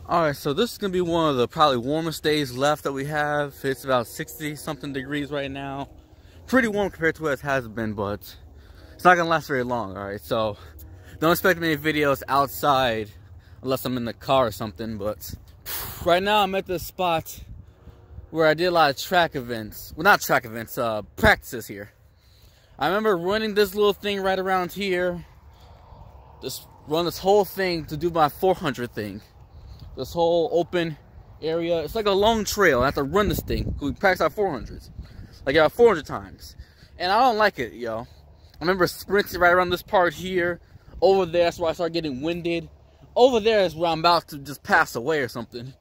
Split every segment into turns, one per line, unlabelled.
Alright, so this is going to be one of the probably warmest days left that we have. It's about 60 something degrees right now. Pretty warm compared to what it has been, but it's not going to last very long. Alright, so don't expect many videos outside unless I'm in the car or something. But right now I'm at the spot where I did a lot of track events. Well, not track events, practices here. I remember running this little thing right around here. Just run this whole thing to do my 400 thing. This whole open area. It's like a long trail. I have to run this thing. We practice our 400s. Like 400 times. And I don't like it, yo. I remember sprinting right around this part here. Over there, that's where I started getting winded. Over there is where I'm about to just pass away or something.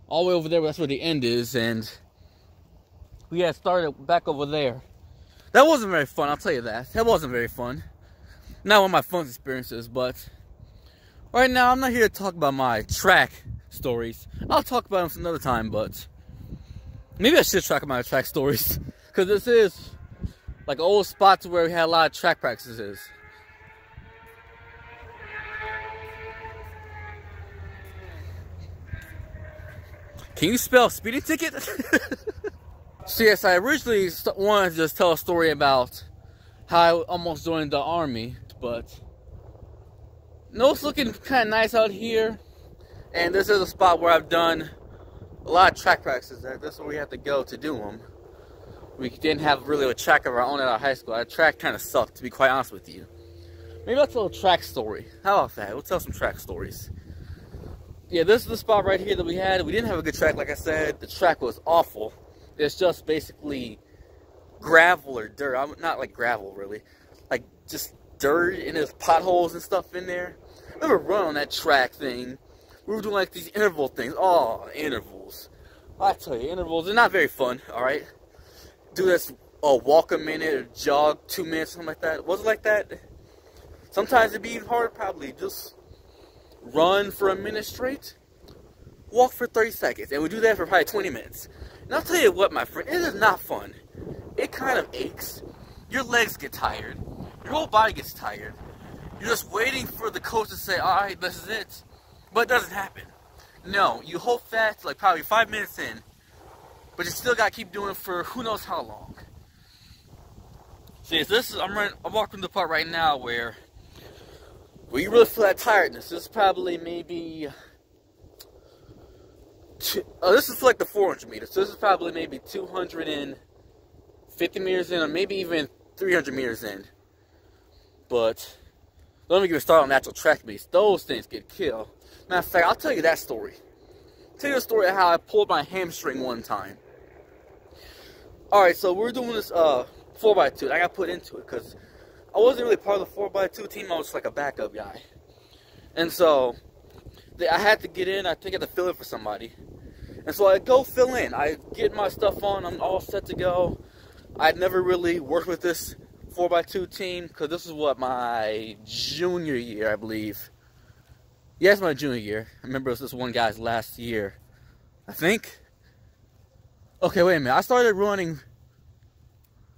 All the way over there, that's where the end is. And we had started back over there. That wasn't very fun, I'll tell you that. That wasn't very fun. Not one of my fun experiences, but right now I'm not here to talk about my track stories. I'll talk about them some another time, but maybe I should talk about my track stories. Because this is like old spots where we had a lot of track practices. Can you spell speeding ticket? So yes, I originally wanted to just tell a story about how I almost joined the army, but no, it's looking kind of nice out here, and this is a spot where I've done a lot of track practices. This is where we have to go to do them. We didn't have really a track of our own at our high school. Our track kind of sucked, to be quite honest with you. Maybe I'll tell a track story. How about that? We'll tell some track stories. Yeah, this is the spot right here that we had. We didn't have a good track, like I said. The track was awful. It's just basically gravel or dirt. Not like gravel, really. Like, just dirt, and there's potholes and stuff in there. I remember running on that track thing. We were doing like these interval things. Oh, intervals. I tell you, intervals, they're not very fun, alright? Do this, walk a minute or jog 2 minutes, something like that. Was it like that? Sometimes it'd be even harder, probably. Just run for a minute straight, walk for 30 seconds, and we do that for probably 20 minutes. And I'll tell you what, my friend, it is not fun. It kind of aches. Your legs get tired. Your whole body gets tired. You're just waiting for the coach to say, alright, this is it. But it doesn't happen. No, you hold fast like probably 5 minutes in, but you still gotta keep doing it for who knows how long. See, I'm walking the part right now where you really feel that tiredness. This is probably maybe this is for like the 400 meters. So this is probably maybe 250 meters in, or maybe even 300 meters in. But let me get started on actual track meets. Those things get killed. Matter of fact, I'll tell you that story. I'll tell you the story of how I pulled my hamstring one time. Alright, so we're doing this 4x2. I got put into it because I wasn't really part of the 4x2 team. I was just like a backup guy. And so I had to get in. I think I had to fill in for somebody. And so I go fill in. I get my stuff on. I'm all set to go. I'd never really worked with this 4x2 team because this is what, my junior year, I believe. Yeah, it's my junior year. I remember it was this one guy's last year, I think. Okay, wait a minute. I started running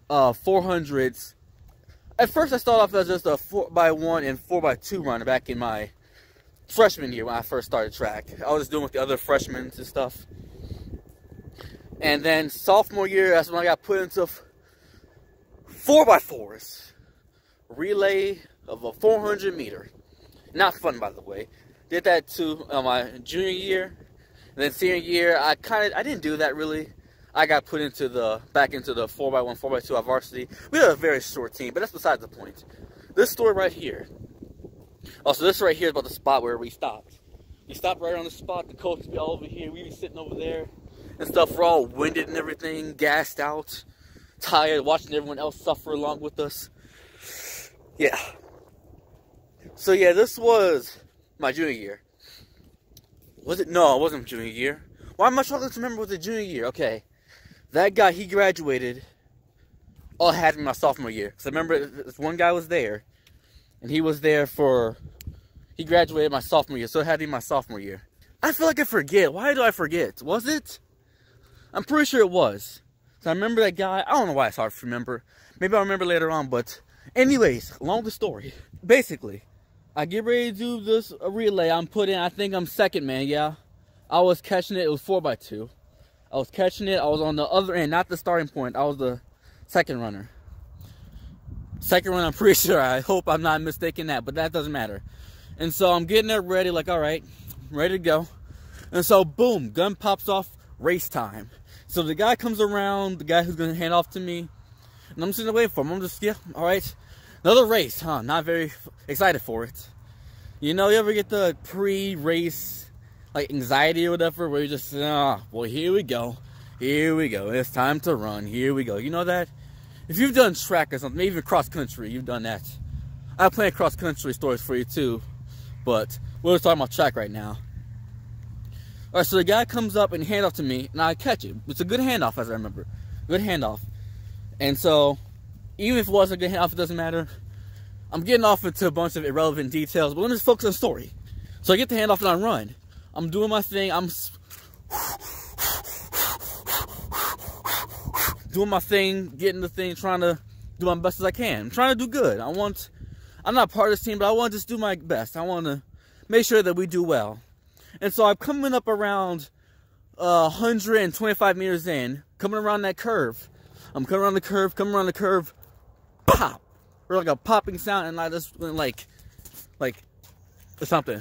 400s. At first, I started off as just a 4x1 and 4x2 runner back in my freshman year when I first started track. I was doing with the other freshmen and stuff. And then sophomore year, that's when I got put into 4x4s. Relay of a 400 meter. Not fun, by the way. Did that too my junior year. And then senior year, I didn't do that really. I got put into back into the 4x1, 4x2 at varsity. We had a very short team, but that's besides the point. This story right here. Also, this right here is about the spot where we stopped. We stopped right on the spot. The coach would be all over here. We'd be sitting over there and stuff. We're all winded and everything, gassed out, tired, watching everyone else suffer along with us. Yeah. So yeah, this was my junior year. Was it? No, it wasn't junior year. Why am I struggling to remember what the junior year? Okay. That guy, he graduated. All had me my sophomore year. Because I remember this one guy was there. And he was there he graduated my sophomore year. So it had to be my sophomore year. I feel like I forget. Why do I forget? Was it? I'm pretty sure it was. So I remember that guy. I don't know why it's hard to remember. Maybe I'll remember later on. But anyways, along the story. Basically, I get ready to do this relay. I'm put in, I think I'm second man, yeah. I was catching it. It was 4x2. I was catching it. I was on the other end, not the starting point. I was the second runner. Second runner, I'm pretty sure. I hope I'm not mistaken that, but that doesn't matter. And so I'm getting it ready, like, all right, ready to go. And so, boom, gun pops off, race time. So the guy comes around, the guy who's going to hand off to me, and I'm sitting there waiting for him. I'm just, yeah, all right. Another race, huh? Not very excited for it. You know, you ever get the pre-race, like, anxiety or whatever, where you just, well, here we go. Here we go. It's time to run. Here we go. You know that? If you've done track or something, maybe even cross-country, you've done that. I have plenty of cross-country stories for you, too. But we're talking about track right now. All right, so the guy comes up and hands off to me, and I catch it. It's a good handoff, as I remember. Good handoff. And so, even if it wasn't a good handoff, it doesn't matter. I'm getting off into a bunch of irrelevant details, but let me just focus on the story. So I get the handoff and I run. I'm doing my thing. I'm doing my thing, getting the thing, trying to do my best as I can. I'm trying to do good. I'm not part of this team, but I want to just do my best. I want to make sure that we do well. And so I'm coming up around 125 meters in, coming around that curve. I'm coming around the curve, pop. Or like a popping sound, and I just went like something.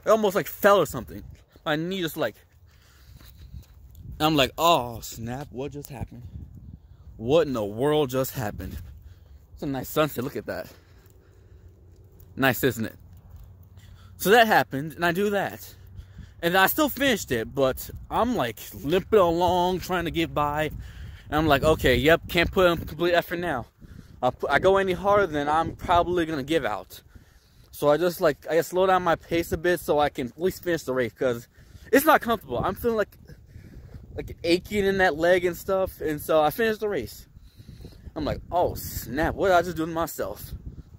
I almost like fell or something. My knee just like, I'm like, oh snap, what just happened? What in the world just happened? It's a nice sunset, look at that. Nice, isn't it? So that happened, and I do that. And I still finished it, but I'm like limping along, trying to get by. And I'm like, okay, yep, can't put in complete effort now. I go any harder, then I'm probably going to give out. So I just slow down my pace a bit so I can at least finish the race, because it's not comfortable. I'm feeling like aching in that leg and stuff. And so I finished the race. I'm like, oh snap, what did I just do to myself?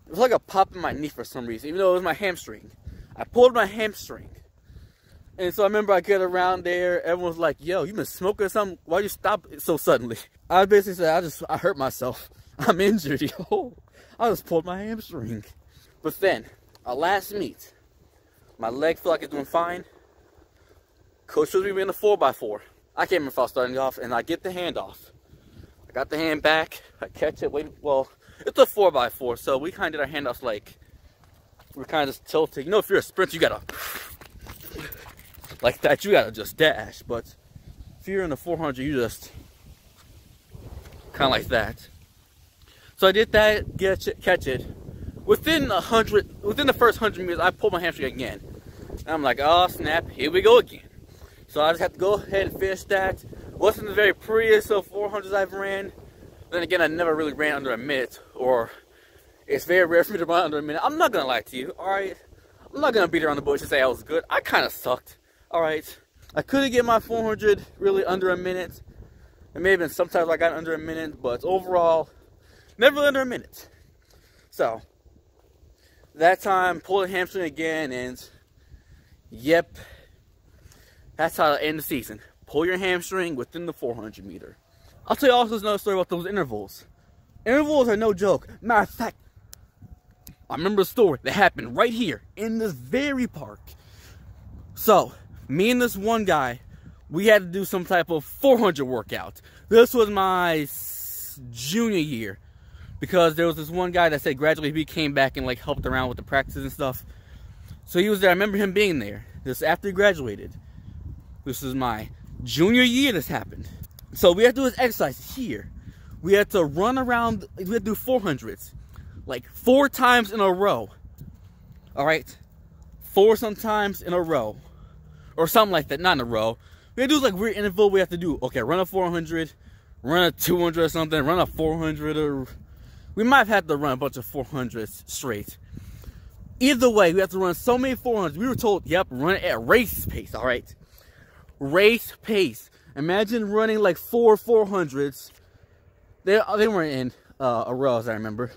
It was like a pop in my knee for some reason, even though it was my hamstring. I pulled my hamstring. And so I remember I get around there, everyone's like, yo, you been smoking or something? Why you stop so suddenly? I basically said, I hurt myself. I'm injured, yo. I just pulled my hamstring. But then, our last meet, my leg felt like it's doing fine. Coach shows me in the 4x4. I can't remember if I was starting off, and I get the handoff. I got the hand back, I catch it, well, it's a 4x4, so we kind of did our handoffs like, we're kind of just tilting. You know, if you're a sprinter, you gotta, like that, you gotta just dash. But if you're in the 400, you just, kind of like that. So I did that, catch it. Within the first 100 meters, I pulled my hamstring again. And I'm like, oh snap, here we go again. So I just have to go ahead and finish that. Wasn't the very prettiest of 400s I've ran. Then again, I never really ran under a minute, or it's very rare for me to run under a minute. I'm not gonna lie to you, alright? I'm not gonna beat around the bush and say I was good. I kind of sucked, alright? I couldn't get my 400 really under a minute. It may have been sometimes I got under a minute, but overall, never under a minute. So, that time, pulled a hamstring again, and yep, that's how to end the season. Pull your hamstring within the 400 meter. I'll tell you also another story about those intervals. Intervals are no joke. Matter of fact, I remember a story that happened right here in this very park. So, me and this one guy, we had to do some type of 400 workout. This was my junior year, because there was this one guy that said gradually he came back and like helped around with the practices and stuff. So he was there. I remember him being there. This after he graduated. This is my junior year this happened. So we had to do this exercise here. We had to run around, we had to do 400s. Like 4 times in a row. Alright? 4 sometimes in a row. Or something like that, not in a row. We had to do like weird interval we have to do. Okay, run a 400, run a 200 or something, run a 400 or... We might have had to run a bunch of 400s straight. Either way, we have to run so many 400s. We were told, yep, run it at race pace, alright? Race pace. Imagine running like 4 400s. They weren't in a row, as I remember.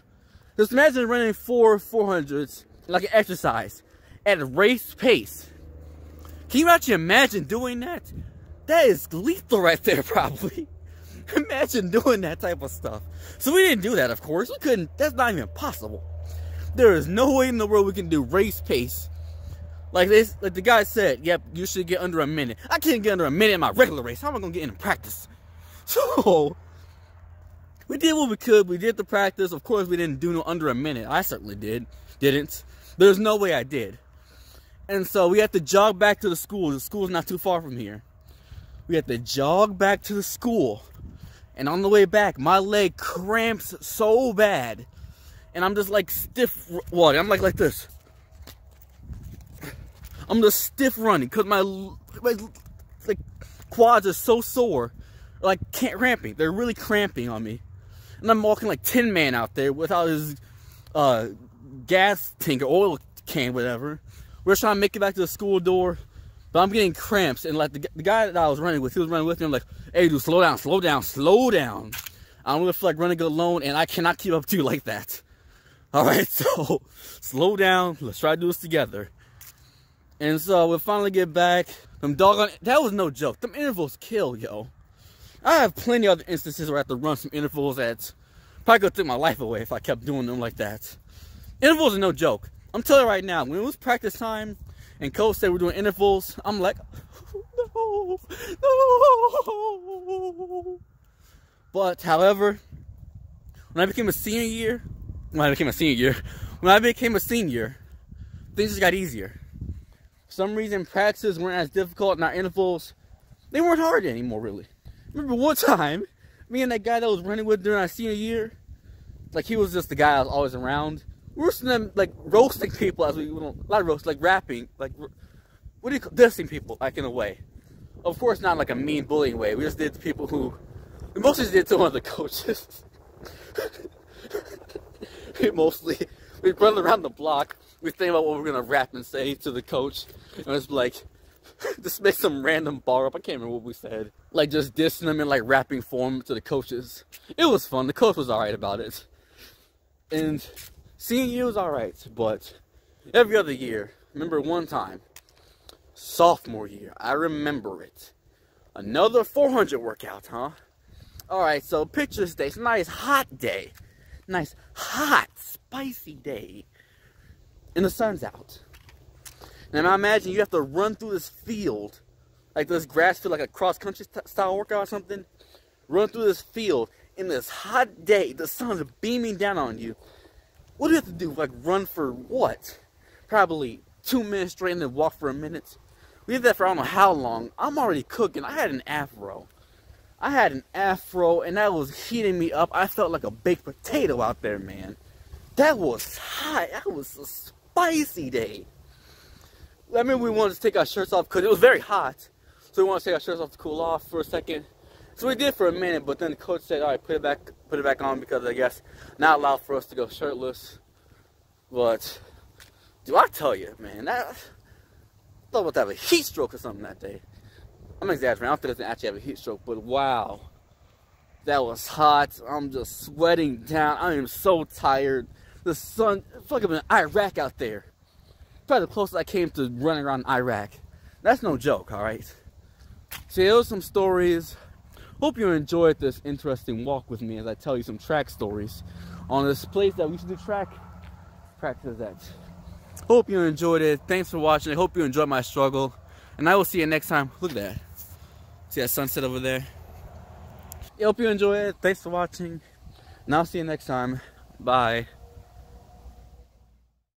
Just imagine running 4 400s like an exercise at race pace. Can you actually imagine doing that? That is lethal right there, probably. Imagine doing that type of stuff. So we didn't do that, of course. We couldn't. That's not even possible. There is no way in the world we can do race pace Like the guy said, yep, you should get under a minute. I can't get under a minute in my regular race. How am I gonna get in practice? So we did what we could. We did the practice. Of course, we didn't do no under a minute. I certainly didn't. There's no way I did. And so we had to jog back to the school. The school's not too far from here. We had to jog back to the school. And on the way back, my leg cramps so bad. And I'm just like stiff walking. I'm like this. I'm just stiff running because my like quads are so sore. Like cramping. They're really cramping on me. And I'm walking like Tin Man out there without his gas tank or oil can, whatever. We're trying to make it back to the school door, but I'm getting cramps. And like the guy that I was running with, he was running with me. I'm like, hey dude, slow down, slow down, slow down. I don't really feel like running alone, and I cannot keep up to you like that. Alright, so slow down, let's try to do this together. And so we'll finally get back. Them doggone, that was no joke. Them intervals kill, yo. I have plenty of other instances where I have to run some intervals that probably could take my life away if I kept doing them like that. Intervals are no joke. I'm telling you right now, when it was practice time and coach said we're doing intervals, I'm like, no, no. But, however, when I became a senior, things just got easier. For some reason, practices weren't as difficult, and our intervals, they weren't hard anymore, really. Remember one time, me and that guy that was running with during our senior year, like he was just the guy I was always around. We were sitting like roasting people as we, not roast, like rapping, like, what do you call, dissing people, like in a way. Of course, not like a mean bullying way. We just did to people who, we mostly did to one of the coaches. We'd run around the block, we'd think about what we're gonna rap and say to the coach, and it's like, just make some random bar up. I can't remember what we said. Like just dissing them in like rapping form to the coaches. It was fun. The coach was alright about it. And senior year was alright, but every other year, remember one time, sophomore year, I remember it. Another 400 workout, huh? Alright, so picture this day. It's a nice hot day. Nice hot, spicy day. And the sun's out. And I imagine you have to run through this field, like this grass field, like a cross-country style workout or something. Run through this field in this hot day. The sun's beaming down on you. What do you have to do? Like run for what? Probably 2 minutes straight and then walk for a minute. We did that for I don't know how long. I'm already cooking. I had an afro. And that was heating me up. I felt like a baked potato out there, man. That was hot. That was a spicy day. I mean, we wanted to take our shirts off because it was very hot. So we wanted to take our shirts off to cool off for a second. So we did for a minute, but then the coach said, all right, put it back on because I guess not allowed for us to go shirtless. But, do I tell you, man, I thought about to have a heat stroke or something that day. I'm exaggerating. I don't think I didn't actually have a heat stroke, but wow. That was hot. I'm just sweating down. I am so tired. The sun, it's like I'm in Iraq out there. Probably the closest I came to running around Iraq. That's no joke, alright? So yeah, those are some stories. Hope you enjoyed this interesting walk with me as I tell you some track stories on this place that we used to do track practices at. Hope you enjoyed it. Thanks for watching. I hope you enjoyed my struggle. And I will see you next time. Look at that. See that sunset over there? I hope you enjoyed it. Thanks for watching. And I'll see you next time. Bye.